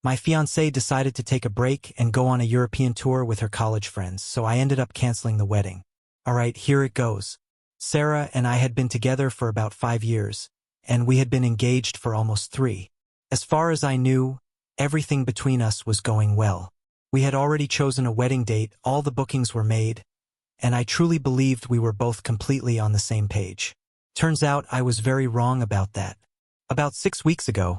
My fiancée decided to take a break and go on a European tour with her college friends, so I ended up canceling the wedding. Alright, here it goes. Sarah and I had been together for about 5 years, and we had been engaged for almost 3. As far as I knew, everything between us was going well. We had already chosen a wedding date, all the bookings were made, and I truly believed we were both completely on the same page. Turns out I was very wrong about that. About 6 weeks ago,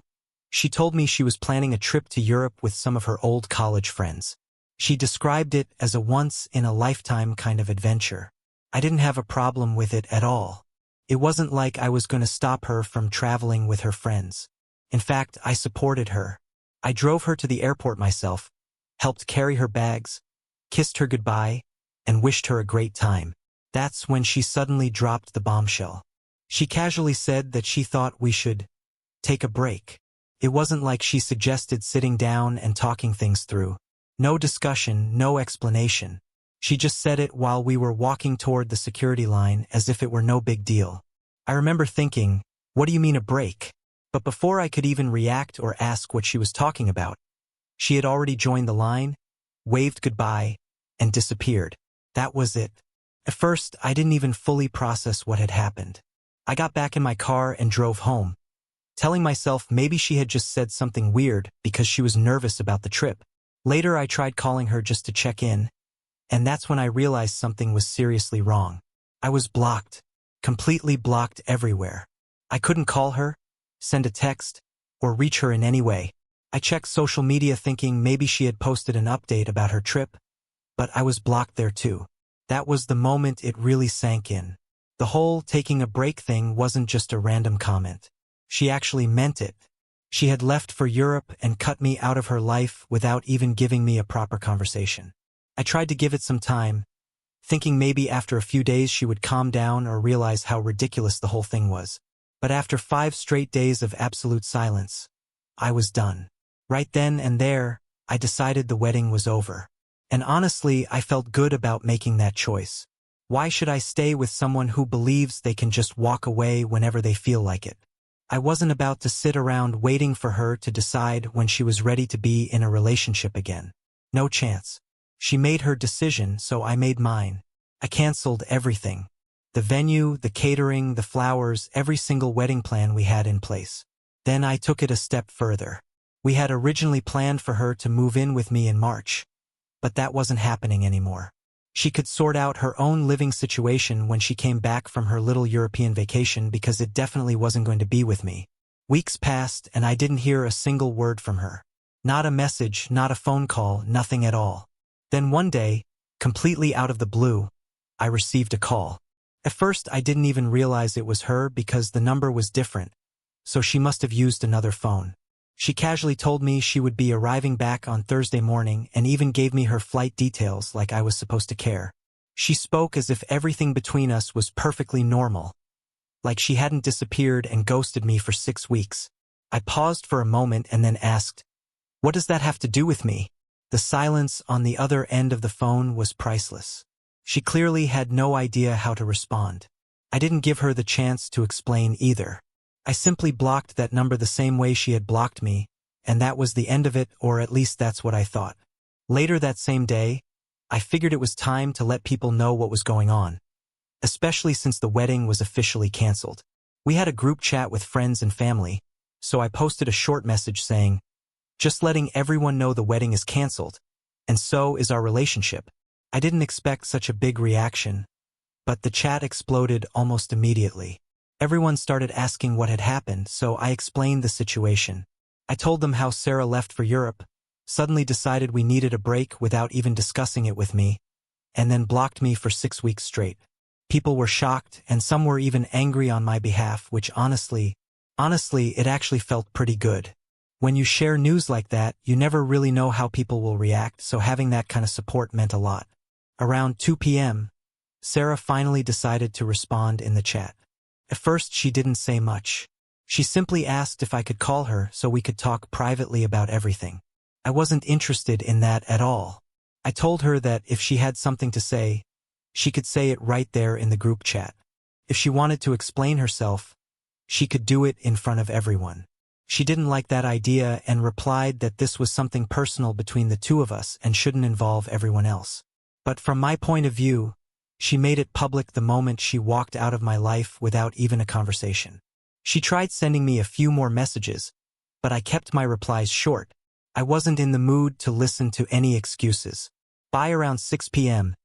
she told me she was planning a trip to Europe with some of her old college friends. She described it as a once-in-a-lifetime kind of adventure. I didn't have a problem with it at all. It wasn't like I was going to stop her from traveling with her friends. In fact, I supported her. I drove her to the airport myself, helped carry her bags, kissed her goodbye, and wished her a great time. That's when she suddenly dropped the bombshell. She casually said that she thought we should take a break. It wasn't like she suggested sitting down and talking things through. No discussion, no explanation. She just said it while we were walking toward the security line as if it were no big deal. I remember thinking, what do you mean a break? But before I could even react or ask what she was talking about, she had already joined the line, waved goodbye, and disappeared. That was it. At first, I didn't even fully process what had happened. I got back in my car and drove home, telling myself maybe she had just said something weird because she was nervous about the trip. Later, I tried calling her just to check in, and that's when I realized something was seriously wrong. I was blocked, completely blocked everywhere. I couldn't call her, send a text, or reach her in any way. I checked social media thinking maybe she had posted an update about her trip, but I was blocked there too. That was the moment it really sank in. The whole taking a break thing wasn't just a random comment. She actually meant it. She had left for Europe and cut me out of her life without even giving me a proper conversation. I tried to give it some time, thinking maybe after a few days she would calm down or realize how ridiculous the whole thing was. But after 5 straight days of absolute silence, I was done. Right then and there, I decided the wedding was over. And honestly, I felt good about making that choice. Why should I stay with someone who believes they can just walk away whenever they feel like it? I wasn't about to sit around waiting for her to decide when she was ready to be in a relationship again. No chance. She made her decision, so I made mine. I canceled everything. The venue, the catering, the flowers, every single wedding plan we had in place. Then I took it a step further. We had originally planned for her to move in with me in March, but that wasn't happening anymore. She could sort out her own living situation when she came back from her little European vacation because it definitely wasn't going to be with me. Weeks passed and I didn't hear a single word from her. Not a message, not a phone call, nothing at all. Then one day, completely out of the blue, I received a call. At first I didn't even realize it was her because the number was different, so she must have used another phone. She casually told me she would be arriving back on Thursday morning and even gave me her flight details like I was supposed to care. She spoke as if everything between us was perfectly normal, like she hadn't disappeared and ghosted me for 6 weeks. I paused for a moment and then asked, "What does that have to do with me?" The silence on the other end of the phone was priceless. She clearly had no idea how to respond. I didn't give her the chance to explain either. I simply blocked that number the same way she had blocked me, and that was the end of it, or at least that's what I thought. Later that same day, I figured it was time to let people know what was going on, especially since the wedding was officially canceled. We had a group chat with friends and family, so I posted a short message saying, "Just letting everyone know the wedding is canceled, and so is our relationship." I didn't expect such a big reaction, but the chat exploded almost immediately. Everyone started asking what had happened, so I explained the situation. I told them how Sarah left for Europe, suddenly decided we needed a break without even discussing it with me, and then blocked me for 6 weeks straight. People were shocked, and some were even angry on my behalf, which honestly, it actually felt pretty good. When you share news like that, you never really know how people will react, so having that kind of support meant a lot. Around 2 p.m., Sarah finally decided to respond in the chat. At first, she didn't say much. She simply asked if I could call her so we could talk privately about everything. I wasn't interested in that at all. I told her that if she had something to say, she could say it right there in the group chat. If she wanted to explain herself, she could do it in front of everyone. She didn't like that idea and replied that this was something personal between the two of us and shouldn't involve everyone else. But from my point of view, she made it public the moment she walked out of my life without even a conversation. She tried sending me a few more messages, but I kept my replies short. I wasn't in the mood to listen to any excuses. By around 6 p.m.,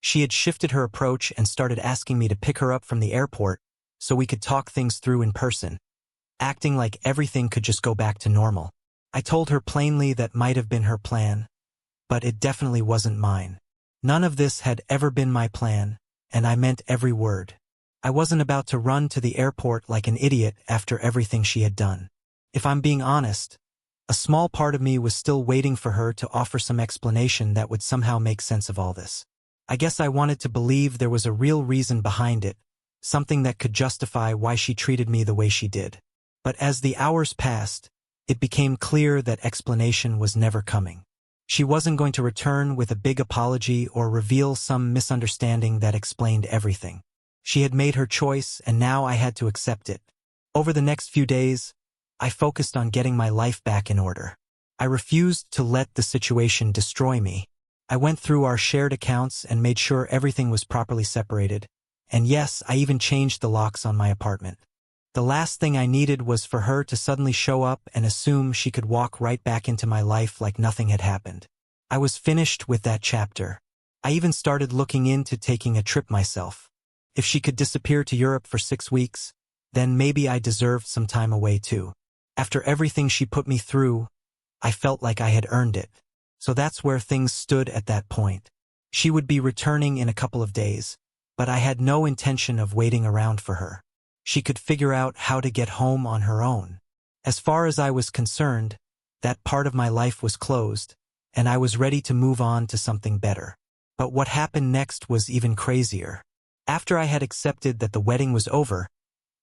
she had shifted her approach and started asking me to pick her up from the airport so we could talk things through in person, acting like everything could just go back to normal. I told her plainly that might have been her plan, but it definitely wasn't mine. None of this had ever been my plan, and I meant every word. I wasn't about to run to the airport like an idiot after everything she had done. If I'm being honest, a small part of me was still waiting for her to offer some explanation that would somehow make sense of all this. I guess I wanted to believe there was a real reason behind it, something that could justify why she treated me the way she did. But as the hours passed, it became clear that explanation was never coming. She wasn't going to return with a big apology or reveal some misunderstanding that explained everything. She had made her choice, and now I had to accept it. Over the next few days, I focused on getting my life back in order. I refused to let the situation destroy me. I went through our shared accounts and made sure everything was properly separated. And yes, I even changed the locks on my apartment. The last thing I needed was for her to suddenly show up and assume she could walk right back into my life like nothing had happened. I was finished with that chapter. I even started looking into taking a trip myself. If she could disappear to Europe for 6 weeks, then maybe I deserved some time away too. After everything she put me through, I felt like I had earned it. So that's where things stood at that point. She would be returning in a couple of days, but I had no intention of waiting around for her. She could figure out how to get home on her own. As far as I was concerned, that part of my life was closed, and I was ready to move on to something better. But what happened next was even crazier. After I had accepted that the wedding was over,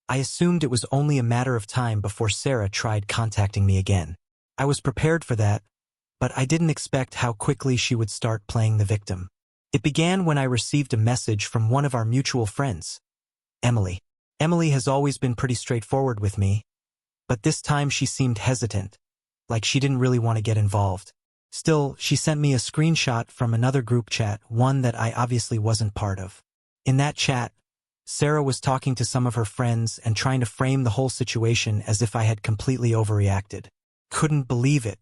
I assumed it was only a matter of time before Sarah tried contacting me again. I was prepared for that, but I didn't expect how quickly she would start playing the victim. It began when I received a message from one of our mutual friends, Emily. Emily has always been pretty straightforward with me, but this time she seemed hesitant, like she didn't really want to get involved. Still, she sent me a screenshot from another group chat, one that I obviously wasn't part of. In that chat, Sarah was talking to some of her friends and trying to frame the whole situation as if I had completely overreacted. Couldn't believe it.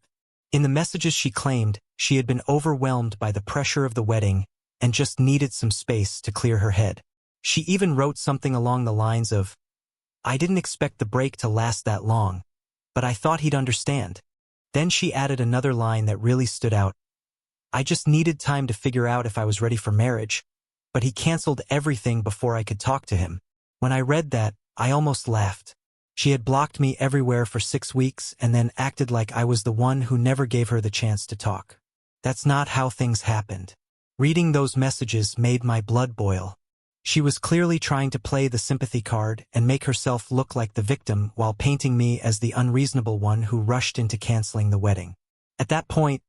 In the messages she claimed, she had been overwhelmed by the pressure of the wedding and just needed some space to clear her head. She even wrote something along the lines of, "I didn't expect the break to last that long, but I thought he'd understand." Then she added another line that really stood out. "I just needed time to figure out if I was ready for marriage, but he canceled everything before I could talk to him." When I read that, I almost laughed. She had blocked me everywhere for 6 weeks and then acted like I was the one who never gave her the chance to talk. That's not how things happened. Reading those messages made my blood boil. She was clearly trying to play the sympathy card and make herself look like the victim while painting me as the unreasonable one who rushed into canceling the wedding. At that point,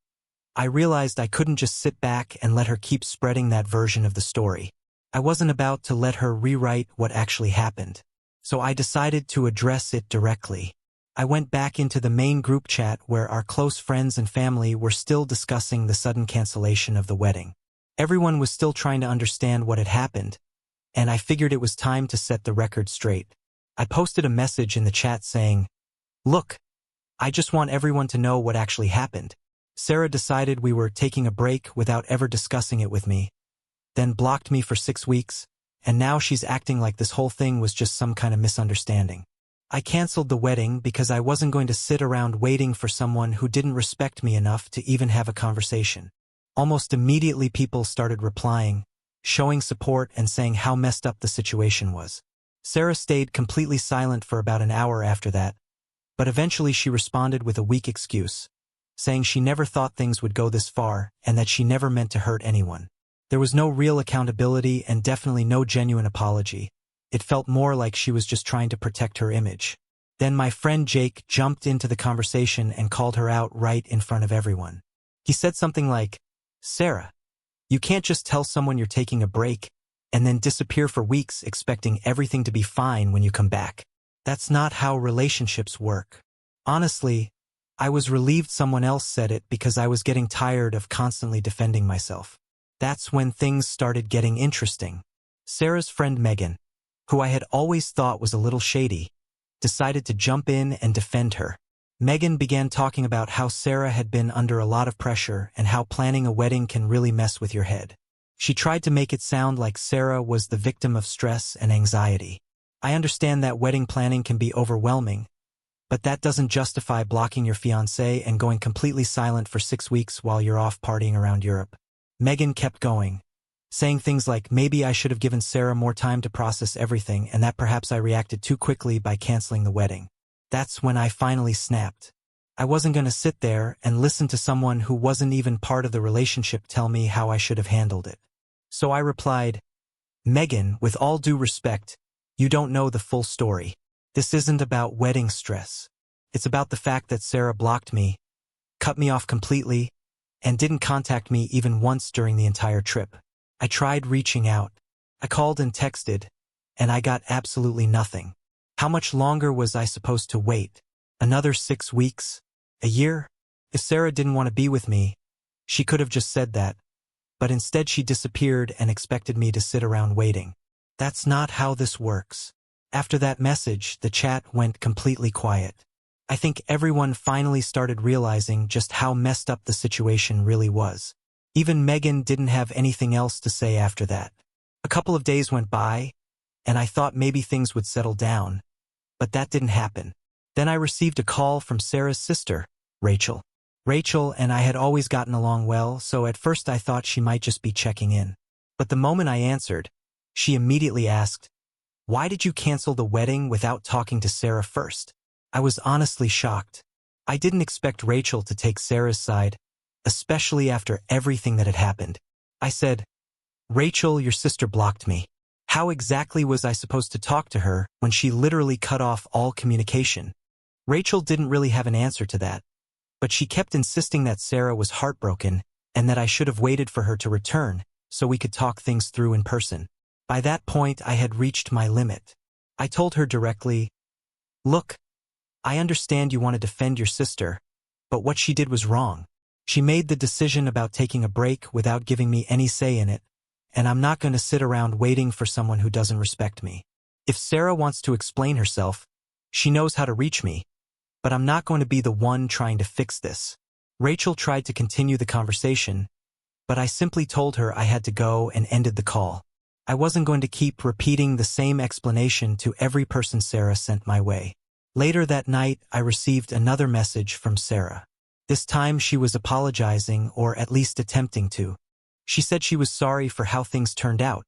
I realized I couldn't just sit back and let her keep spreading that version of the story. I wasn't about to let her rewrite what actually happened. So I decided to address it directly. I went back into the main group chat where our close friends and family were still discussing the sudden cancellation of the wedding. Everyone was still trying to understand what had happened, and I figured it was time to set the record straight. I posted a message in the chat saying, "Look, I just want everyone to know what actually happened. Sarah decided we were taking a break without ever discussing it with me, then blocked me for 6 weeks, and now she's acting like this whole thing was just some kind of misunderstanding. I canceled the wedding because I wasn't going to sit around waiting for someone who didn't respect me enough to even have a conversation." Almost immediately people started replying, showing support and saying how messed up the situation was. Sarah stayed completely silent for about an hour after that, but eventually she responded with a weak excuse, saying she never thought things would go this far and that she never meant to hurt anyone. There was no real accountability and definitely no genuine apology. It felt more like she was just trying to protect her image. Then my friend Jake jumped into the conversation and called her out right in front of everyone. He said something like, "Sarah, you can't just tell someone you're taking a break and then disappear for weeks expecting everything to be fine when you come back. That's not how relationships work." Honestly, I was relieved someone else said it because I was getting tired of constantly defending myself. That's when things started getting interesting. Sarah's friend Megan, who I had always thought was a little shady, decided to jump in and defend her. Megan began talking about how Sarah had been under a lot of pressure and how planning a wedding can really mess with your head. She tried to make it sound like Sarah was the victim of stress and anxiety. I understand that wedding planning can be overwhelming, but that doesn't justify blocking your fiancé and going completely silent for 6 weeks while you're off partying around Europe. Megan kept going, saying things like maybe I should have given Sarah more time to process everything and that perhaps I reacted too quickly by canceling the wedding. That's when I finally snapped. I wasn't going to sit there and listen to someone who wasn't even part of the relationship tell me how I should have handled it. So I replied, Megan, with all due respect, you don't know the full story. This isn't about wedding stress. It's about the fact that Sarah blocked me, cut me off completely, and didn't contact me even once during the entire trip. I tried reaching out. I called and texted, and I got absolutely nothing. How much longer was I supposed to wait? Another 6 weeks? A year? If Sarah didn't want to be with me, she could have just said that. But instead she disappeared and expected me to sit around waiting. That's not how this works. After that message, the chat went completely quiet. I think everyone finally started realizing just how messed up the situation really was. Even Megan didn't have anything else to say after that. A couple of days went by, and I thought maybe things would settle down, but that didn't happen. Then I received a call from Sarah's sister, Rachel. Rachel and I had always gotten along well, so at first I thought she might just be checking in. But the moment I answered, she immediately asked, "Why did you cancel the wedding without talking to Sarah first?" I was honestly shocked. I didn't expect Rachel to take Sarah's side, especially after everything that had happened. I said, "Rachel, your sister blocked me. How exactly was I supposed to talk to her when she literally cut off all communication?" Rachel didn't really have an answer to that, but she kept insisting that Sarah was heartbroken and that I should have waited for her to return so we could talk things through in person. By that point, I had reached my limit. I told her directly, "Look, I understand you want to defend your sister, but what she did was wrong. She made the decision about taking a break without giving me any say in it, and I'm not going to sit around waiting for someone who doesn't respect me. If Sarah wants to explain herself, she knows how to reach me, but I'm not going to be the one trying to fix this." Rachel tried to continue the conversation, but I simply told her I had to go and ended the call. I wasn't going to keep repeating the same explanation to every person Sarah sent my way. Later that night, I received another message from Sarah. This time she was apologizing, or at least attempting to. She said she was sorry for how things turned out,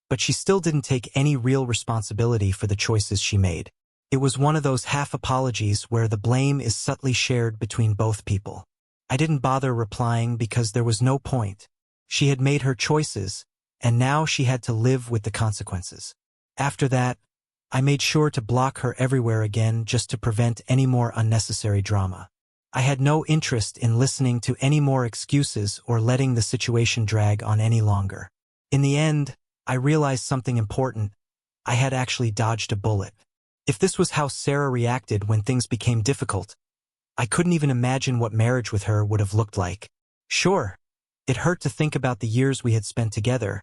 but she still didn't take any real responsibility for the choices she made. It was one of those half apologies where the blame is subtly shared between both people. I didn't bother replying because there was no point. She had made her choices, and now she had to live with the consequences. After that, I made sure to block her everywhere again just to prevent any more unnecessary drama. I had no interest in listening to any more excuses or letting the situation drag on any longer. In the end, I realized something important. I had actually dodged a bullet. If this was how Sarah reacted when things became difficult, I couldn't even imagine what marriage with her would have looked like. Sure, it hurt to think about the years we had spent together,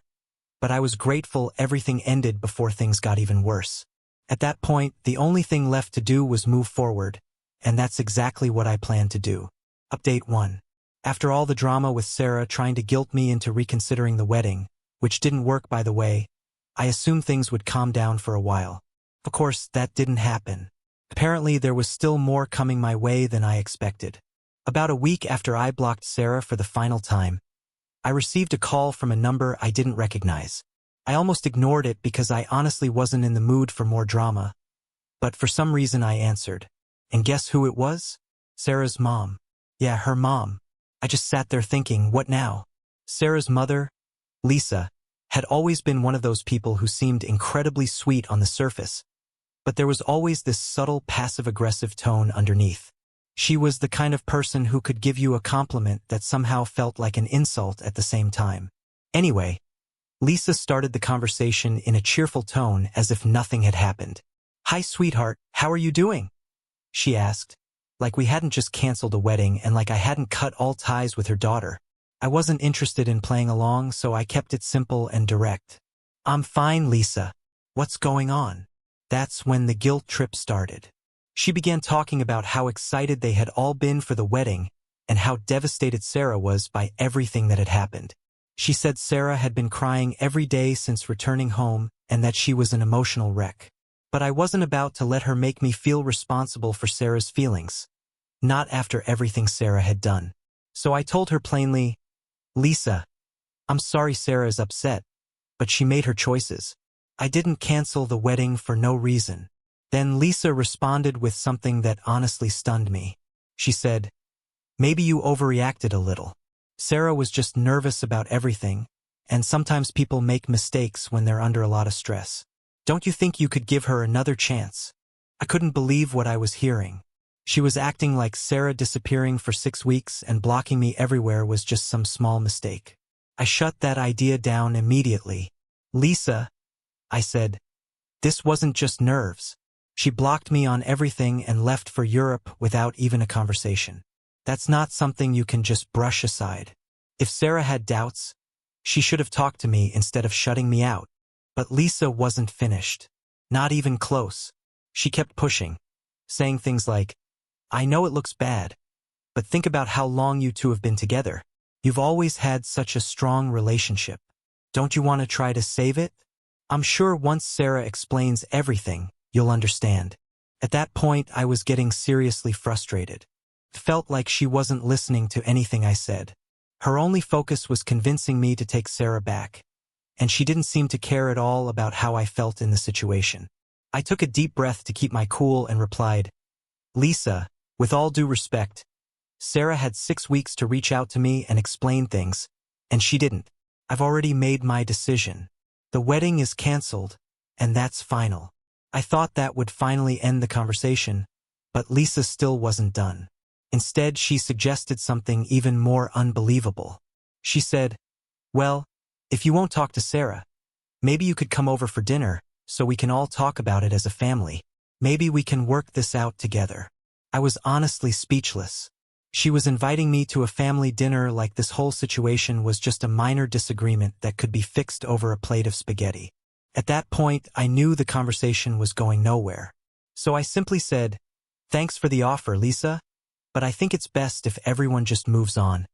but I was grateful everything ended before things got even worse. At that point, the only thing left to do was move forward, and that's exactly what I planned to do. Update 1. After all the drama with Sarah trying to guilt me into reconsidering the wedding, which didn't work by the way, I assumed things would calm down for a while. Of course, that didn't happen. Apparently, there was still more coming my way than I expected. About a week after I blocked Sarah for the final time, I received a call from a number I didn't recognize. I almost ignored it because I honestly wasn't in the mood for more drama, but for some reason I answered. And guess who it was? Sarah's mom. Yeah, her mom. I just sat there thinking, what now? Sarah's mother, Lisa, had always been one of those people who seemed incredibly sweet on the surface, but there was always this subtle passive-aggressive tone underneath. She was the kind of person who could give you a compliment that somehow felt like an insult at the same time. Anyway, Lisa started the conversation in a cheerful tone as if nothing had happened. "Hi, sweetheart, how are you doing?" she asked. Like we hadn't just canceled a wedding and like I hadn't cut all ties with her daughter. I wasn't interested in playing along, so I kept it simple and direct. I'm fine, Lisa. What's going on? That's when the guilt trip started. She began talking about how excited they had all been for the wedding and how devastated Sarah was by everything that had happened. She said Sarah had been crying every day since returning home and that she was an emotional wreck. But I wasn't about to let her make me feel responsible for Sarah's feelings. Not after everything Sarah had done. So I told her plainly, Lisa, I'm sorry Sarah is upset, but she made her choices. I didn't cancel the wedding for no reason. Then Lisa responded with something that honestly stunned me. She said, maybe you overreacted a little. Sarah was just nervous about everything, and sometimes people make mistakes when they're under a lot of stress. Don't you think you could give her another chance? I couldn't believe what I was hearing. She was acting like Sarah disappearing for 6 weeks and blocking me everywhere was just some small mistake. I shut that idea down immediately. Lisa, I said, this wasn't just nerves. She blocked me on everything and left for Europe without even a conversation. That's not something you can just brush aside. If Sarah had doubts, she should have talked to me instead of shutting me out. But Lisa wasn't finished. Not even close. She kept pushing, saying things like, I know it looks bad, but think about how long you two have been together. You've always had such a strong relationship. Don't you want to try to save it? I'm sure once Sarah explains everything, you'll understand. At that point, I was getting seriously frustrated. It felt like she wasn't listening to anything I said. Her only focus was convincing me to take Sarah back, and she didn't seem to care at all about how I felt in the situation. I took a deep breath to keep my cool and replied, Lisa, with all due respect, Sarah had 6 weeks to reach out to me and explain things, and she didn't. I've already made my decision. The wedding is canceled, and that's final. I thought that would finally end the conversation, but Lisa still wasn't done. Instead, she suggested something even more unbelievable. She said, well, if you won't talk to Sarah, maybe you could come over for dinner so we can all talk about it as a family. Maybe we can work this out together. I was honestly speechless. She was inviting me to a family dinner like this whole situation was just a minor disagreement that could be fixed over a plate of spaghetti. At that point, I knew the conversation was going nowhere. So I simply said, thanks for the offer, Lisa, but I think it's best if everyone just moves on.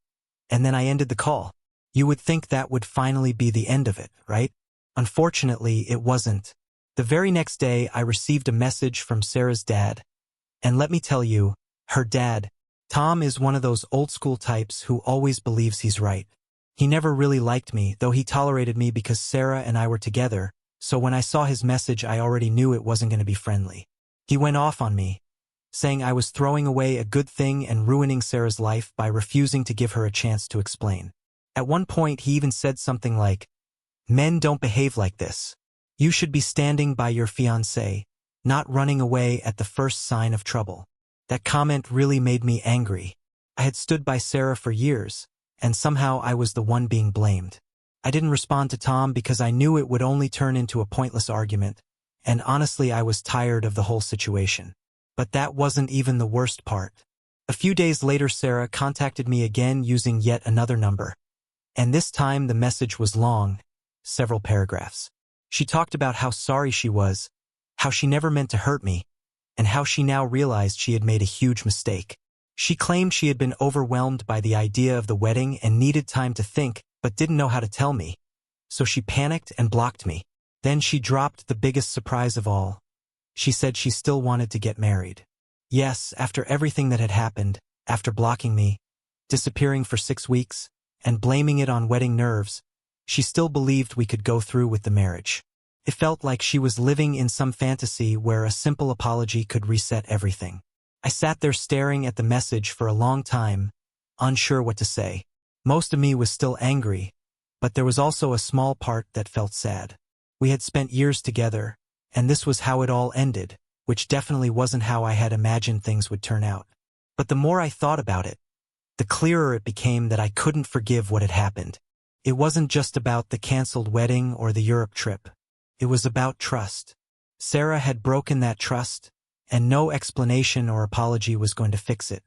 And then I ended the call. You would think that would finally be the end of it, right? Unfortunately, it wasn't. The very next day, I received a message from Sarah's dad. And let me tell you, her dad, Tom, is one of those old-school types who always believes he's right. He never really liked me, though he tolerated me because Sarah and I were together, so when I saw his message I already knew it wasn't going to be friendly. He went off on me, saying I was throwing away a good thing and ruining Sarah's life by refusing to give her a chance to explain. At one point he even said something like, men don't behave like this. You should be standing by your fiancée, not running away at the first sign of trouble. That comment really made me angry. I had stood by Sarah for years, and somehow I was the one being blamed. I didn't respond to Tom because I knew it would only turn into a pointless argument, and honestly I was tired of the whole situation. But that wasn't even the worst part. A few days later Sarah contacted me again using yet another number. And this time the message was long, several paragraphs. She talked about how sorry she was, how she never meant to hurt me, and how she now realized she had made a huge mistake. She claimed she had been overwhelmed by the idea of the wedding and needed time to think, but didn't know how to tell me. So she panicked and blocked me. Then she dropped the biggest surprise of all. She said she still wanted to get married. Yes, after everything that had happened, after blocking me, disappearing for 6 weeks, and blaming it on wedding nerves, she still believed we could go through with the marriage. It felt like she was living in some fantasy where a simple apology could reset everything. I sat there staring at the message for a long time, unsure what to say. Most of me was still angry, but there was also a small part that felt sad. We had spent years together, and this was how it all ended, which definitely wasn't how I had imagined things would turn out. But the more I thought about it, the clearer it became that I couldn't forgive what had happened. It wasn't just about the canceled wedding or the Europe trip. It was about trust. Sarah had broken that trust, and no explanation or apology was going to fix it.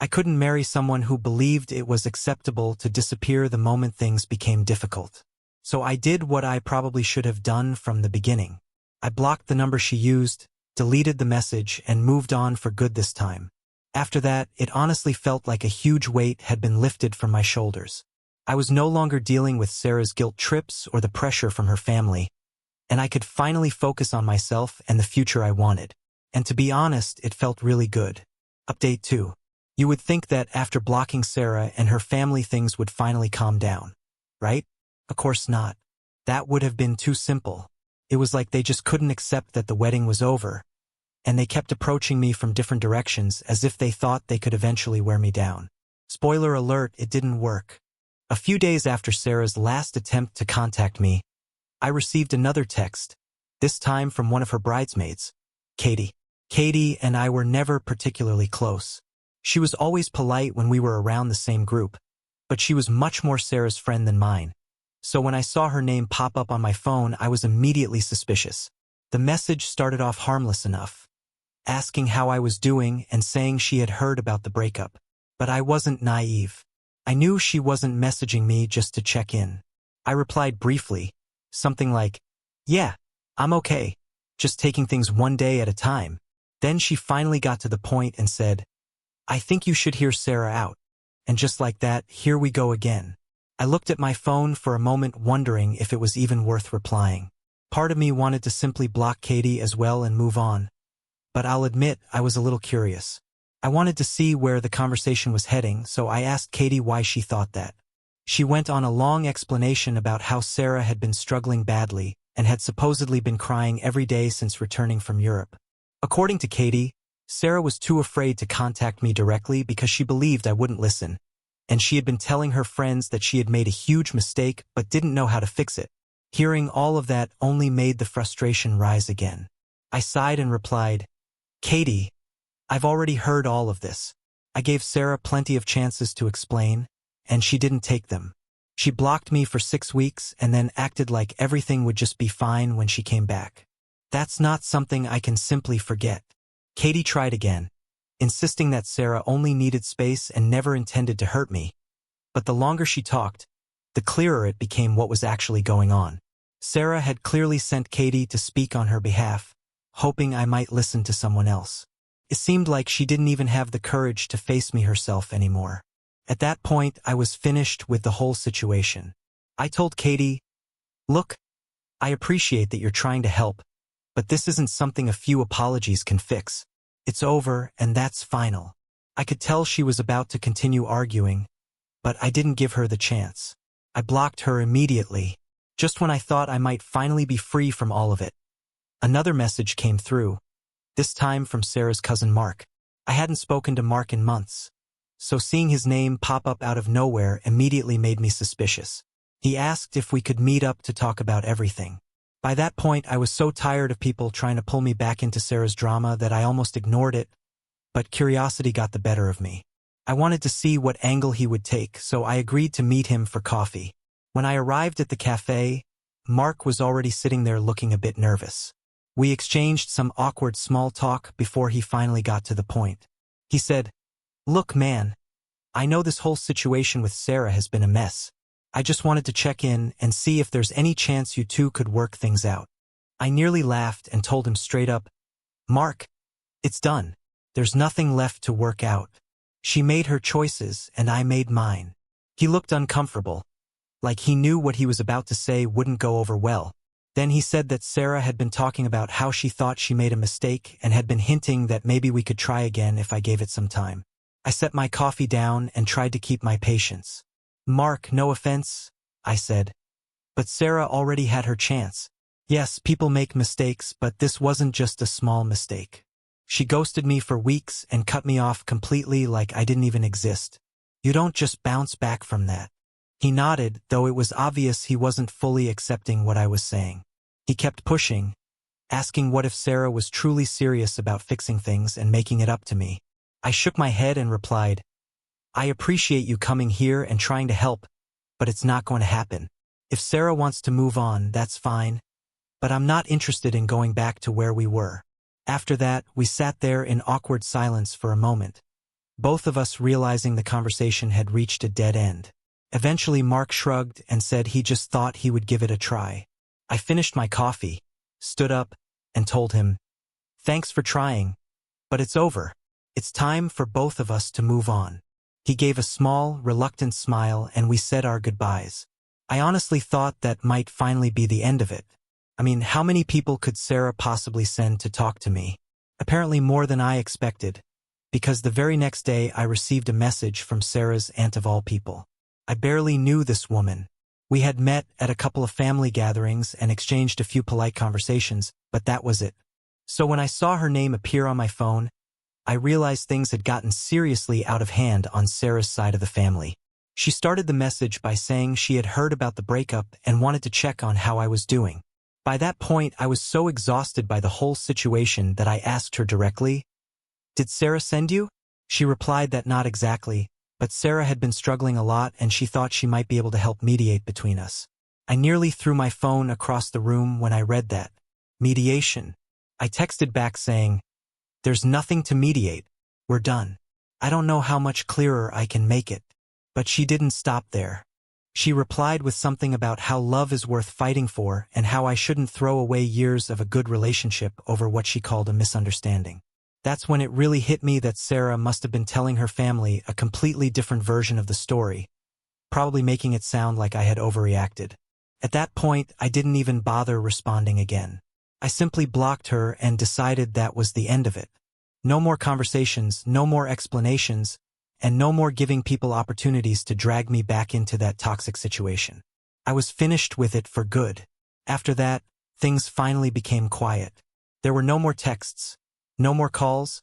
I couldn't marry someone who believed it was acceptable to disappear the moment things became difficult. So I did what I probably should have done from the beginning. I blocked the number she used, deleted the message, and moved on for good this time. After that, it honestly felt like a huge weight had been lifted from my shoulders. I was no longer dealing with Sarah's guilt trips or the pressure from her family, and I could finally focus on myself and the future I wanted. And to be honest, it felt really good. Update 2. You would think that after blocking Sarah and her family things would finally calm down, right? Of course not. That would have been too simple. It was like they just couldn't accept that the wedding was over, and they kept approaching me from different directions as if they thought they could eventually wear me down. Spoiler alert, it didn't work. A few days after Sarah's last attempt to contact me, I received another text, this time from one of her bridesmaids, Katie. Katie and I were never particularly close. She was always polite when we were around the same group, but she was much more Sarah's friend than mine. So when I saw her name pop up on my phone, I was immediately suspicious. The message started off harmless enough, asking how I was doing and saying she had heard about the breakup. But I wasn't naive. I knew she wasn't messaging me just to check in. I replied briefly, something like, "Yeah, I'm okay, just taking things one day at a time." Then she finally got to the point and said, "I think you should hear Sarah out." And just like that, here we go again. I looked at my phone for a moment, wondering if it was even worth replying. Part of me wanted to simply block Katie as well and move on. But I'll admit, I was a little curious. I wanted to see where the conversation was heading, so I asked Katie why she thought that. She went on a long explanation about how Sarah had been struggling badly and had supposedly been crying every day since returning from Europe. According to Katie, Sarah was too afraid to contact me directly because she believed I wouldn't listen, and she had been telling her friends that she had made a huge mistake but didn't know how to fix it. Hearing all of that only made the frustration rise again. I sighed and replied, "Katie, I've already heard all of this. I gave Sarah plenty of chances to explain, and she didn't take them. She blocked me for 6 weeks and then acted like everything would just be fine when she came back. That's not something I can simply forget." Katie tried again, insisting that Sarah only needed space and never intended to hurt me. But the longer she talked, the clearer it became what was actually going on. Sarah had clearly sent Katie to speak on her behalf, hoping I might listen to someone else. It seemed like she didn't even have the courage to face me herself anymore. At that point, I was finished with the whole situation. I told Katie, "Look, I appreciate that you're trying to help, but this isn't something a few apologies can fix. It's over, and that's final." I could tell she was about to continue arguing, but I didn't give her the chance. I blocked her immediately, just when I thought I might finally be free from all of it. Another message came through, this time from Sarah's cousin Mark. I hadn't spoken to Mark in months, so seeing his name pop up out of nowhere immediately made me suspicious. He asked if we could meet up to talk about everything. By that point, I was so tired of people trying to pull me back into Sarah's drama that I almost ignored it, but curiosity got the better of me. I wanted to see what angle he would take, so I agreed to meet him for coffee. When I arrived at the cafe, Mark was already sitting there looking a bit nervous. We exchanged some awkward small talk before he finally got to the point. He said, "Look, man, I know this whole situation with Sarah has been a mess. I just wanted to check in and see if there's any chance you two could work things out." I nearly laughed and told him straight up, "Mark, it's done. There's nothing left to work out. She made her choices and I made mine." He looked uncomfortable, like he knew what he was about to say wouldn't go over well. Then he said that Sarah had been talking about how she thought she made a mistake and had been hinting that maybe we could try again if I gave it some time. I set my coffee down and tried to keep my patience. "Mark, no offense," I said, "but Sarah already had her chance. Yes, people make mistakes, but this wasn't just a small mistake. She ghosted me for weeks and cut me off completely like I didn't even exist. You don't just bounce back from that." He nodded, though it was obvious he wasn't fully accepting what I was saying. He kept pushing, asking what if Sarah was truly serious about fixing things and making it up to me. I shook my head and replied, "I appreciate you coming here and trying to help, but it's not going to happen. If Sarah wants to move on, that's fine, but I'm not interested in going back to where we were." After that, we sat there in awkward silence for a moment, both of us realizing the conversation had reached a dead end. Eventually Mark shrugged and said he just thought he would give it a try. I finished my coffee, stood up, and told him, "Thanks for trying, but it's over. It's time for both of us to move on." He gave a small, reluctant smile and we said our goodbyes. I honestly thought that might finally be the end of it. I mean, how many people could Sarah possibly send to talk to me? Apparently more than I expected, because the very next day I received a message from Sarah's aunt of all people. I barely knew this woman. We had met at a couple of family gatherings and exchanged a few polite conversations, but that was it. So when I saw her name appear on my phone, I realized things had gotten seriously out of hand on Sarah's side of the family. She started the message by saying she had heard about the breakup and wanted to check on how I was doing. By that point, I was so exhausted by the whole situation that I asked her directly, "Did Sarah send you?" She replied that not exactly, but Sarah had been struggling a lot and she thought she might be able to help mediate between us. I nearly threw my phone across the room when I read that. Mediation. I texted back saying, "There's nothing to mediate. We're done." I don't know how much clearer I can make it. But she didn't stop there. She replied with something about how love is worth fighting for and how I shouldn't throw away years of a good relationship over what she called a misunderstanding. That's when it really hit me that Sarah must have been telling her family a completely different version of the story, probably making it sound like I had overreacted. At that point, I didn't even bother responding again. I simply blocked her and decided that was the end of it. No more conversations, no more explanations, and no more giving people opportunities to drag me back into that toxic situation. I was finished with it for good. After that, things finally became quiet. There were no more texts, no more calls,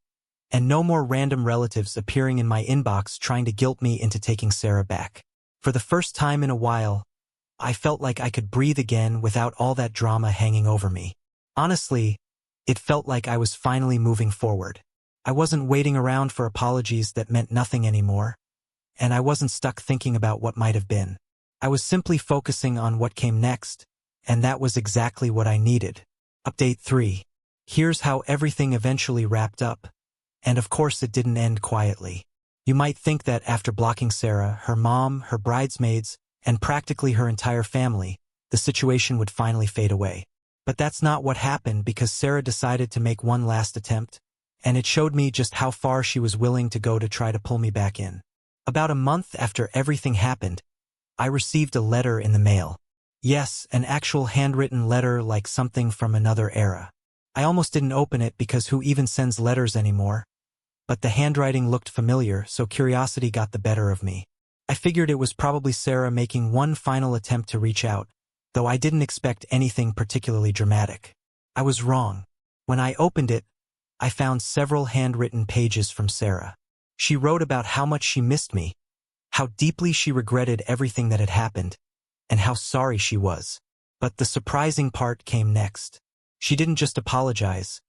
and no more random relatives appearing in my inbox trying to guilt me into taking Sarah back. For the first time in a while, I felt like I could breathe again without all that drama hanging over me. Honestly, it felt like I was finally moving forward. I wasn't waiting around for apologies that meant nothing anymore, and I wasn't stuck thinking about what might have been. I was simply focusing on what came next, and that was exactly what I needed. Update 3. Here's how everything eventually wrapped up, and of course it didn't end quietly. You might think that after blocking Sarah, her mom, her bridesmaids, and practically her entire family, the situation would finally fade away. But that's not what happened because Sarah decided to make one last attempt, and it showed me just how far she was willing to go to try to pull me back in. About a month after everything happened, I received a letter in the mail. Yes, an actual handwritten letter like something from another era. I almost didn't open it because who even sends letters anymore? But the handwriting looked familiar, so curiosity got the better of me. I figured it was probably Sarah making one final attempt to reach out, though I didn't expect anything particularly dramatic. I was wrong. When I opened it, I found several handwritten pages from Sarah. She wrote about how much she missed me, how deeply she regretted everything that had happened, and how sorry she was. But the surprising part came next. She didn't just apologize.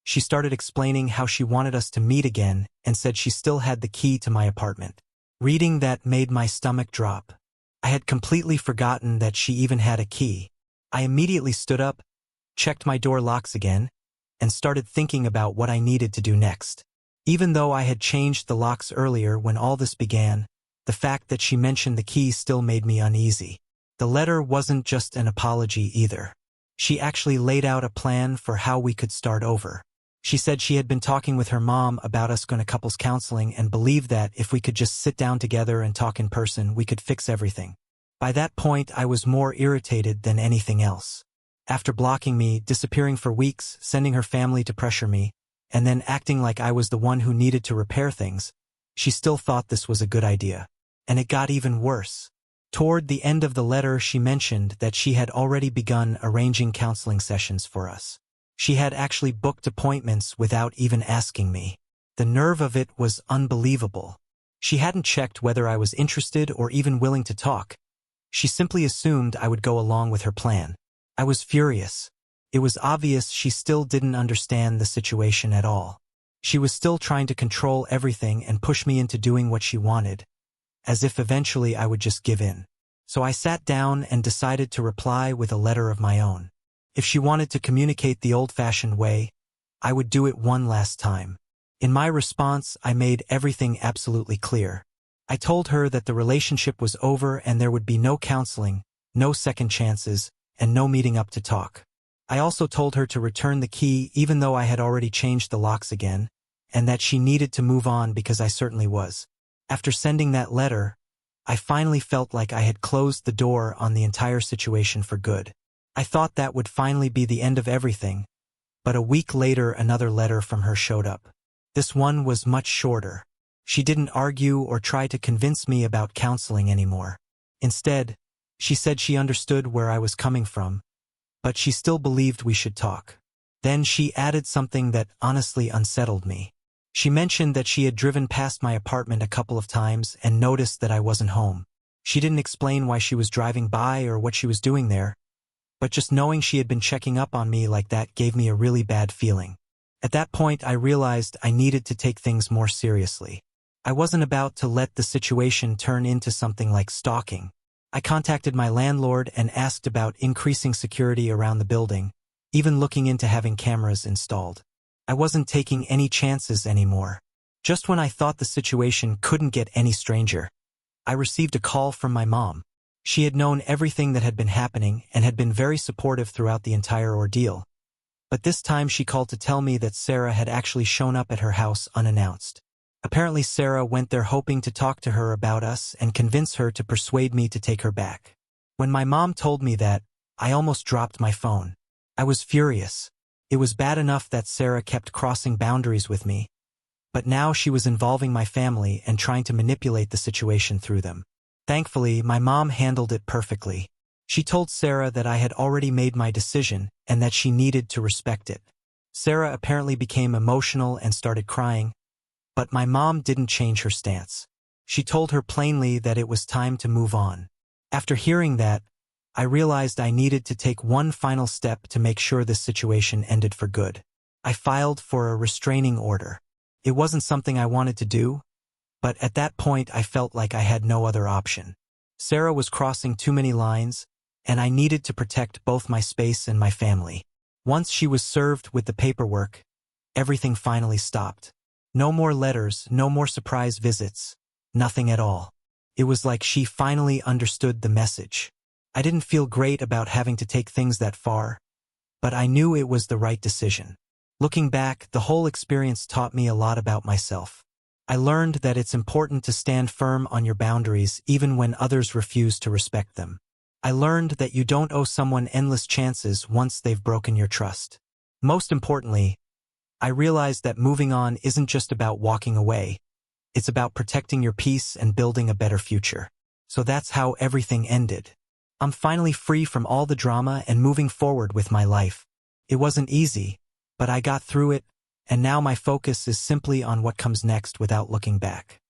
She started explaining how she wanted us to meet again and said she still had the key to my apartment. Reading that made my stomach drop. I had completely forgotten that she even had a key. I immediately stood up, checked my door locks again, and started thinking about what I needed to do next. Even though I had changed the locks earlier when all this began, the fact that she mentioned the key still made me uneasy. The letter wasn't just an apology either. She actually laid out a plan for how we could start over. She said she had been talking with her mom about us going to couples counseling and believed that if we could just sit down together and talk in person, we could fix everything. By that point, I was more irritated than anything else. After blocking me, disappearing for weeks, sending her family to pressure me, and then acting like I was the one who needed to repair things, she still thought this was a good idea. And it got even worse. Toward the end of the letter, she mentioned that she had already begun arranging counseling sessions for us. She had actually booked appointments without even asking me. The nerve of it was unbelievable. She hadn't checked whether I was interested or even willing to talk. She simply assumed I would go along with her plan. I was furious. It was obvious she still didn't understand the situation at all. She was still trying to control everything and push me into doing what she wanted, as if eventually I would just give in. So I sat down and decided to reply with a letter of my own. If she wanted to communicate the old-fashioned way, I would do it one last time. In my response, I made everything absolutely clear. I told her that the relationship was over and there would be no counseling, no second chances, and no meeting up to talk. I also told her to return the key even though I had already changed the locks again, and that she needed to move on because I certainly was. After sending that letter, I finally felt like I had closed the door on the entire situation for good. I thought that would finally be the end of everything, but a week later another letter from her showed up. This one was much shorter. She didn't argue or try to convince me about counseling anymore. Instead, she said she understood where I was coming from, but she still believed we should talk. Then she added something that honestly unsettled me. She mentioned that she had driven past my apartment a couple of times and noticed that I wasn't home. She didn't explain why she was driving by or what she was doing there, but just knowing she had been checking up on me like that gave me a really bad feeling. At that point, I realized I needed to take things more seriously. I wasn't about to let the situation turn into something like stalking. I contacted my landlord and asked about increasing security around the building, even looking into having cameras installed. I wasn't taking any chances anymore. Just when I thought the situation couldn't get any stranger, I received a call from my mom. She had known everything that had been happening and had been very supportive throughout the entire ordeal. But this time she called to tell me that Sarah had actually shown up at her house unannounced. Apparently Sarah went there hoping to talk to her about us and convince her to persuade me to take her back. When my mom told me that, I almost dropped my phone. I was furious. It was bad enough that Sarah kept crossing boundaries with me, but now she was involving my family and trying to manipulate the situation through them. Thankfully, my mom handled it perfectly. She told Sarah that I had already made my decision and that she needed to respect it. Sarah apparently became emotional and started crying, but my mom didn't change her stance. She told her plainly that it was time to move on. After hearing that, I realized I needed to take one final step to make sure this situation ended for good. I filed for a restraining order. It wasn't something I wanted to do, but at that point I felt like I had no other option. Sarah was crossing too many lines, and I needed to protect both my space and my family. Once she was served with the paperwork, everything finally stopped. No more letters, no more surprise visits, nothing at all. It was like she finally understood the message. I didn't feel great about having to take things that far, but I knew it was the right decision. Looking back, the whole experience taught me a lot about myself. I learned that it's important to stand firm on your boundaries even when others refuse to respect them. I learned that you don't owe someone endless chances once they've broken your trust. Most importantly, I realized that moving on isn't just about walking away. It's about protecting your peace and building a better future. So that's how everything ended. I'm finally free from all the drama and moving forward with my life. It wasn't easy, but I got through it, and now my focus is simply on what comes next without looking back.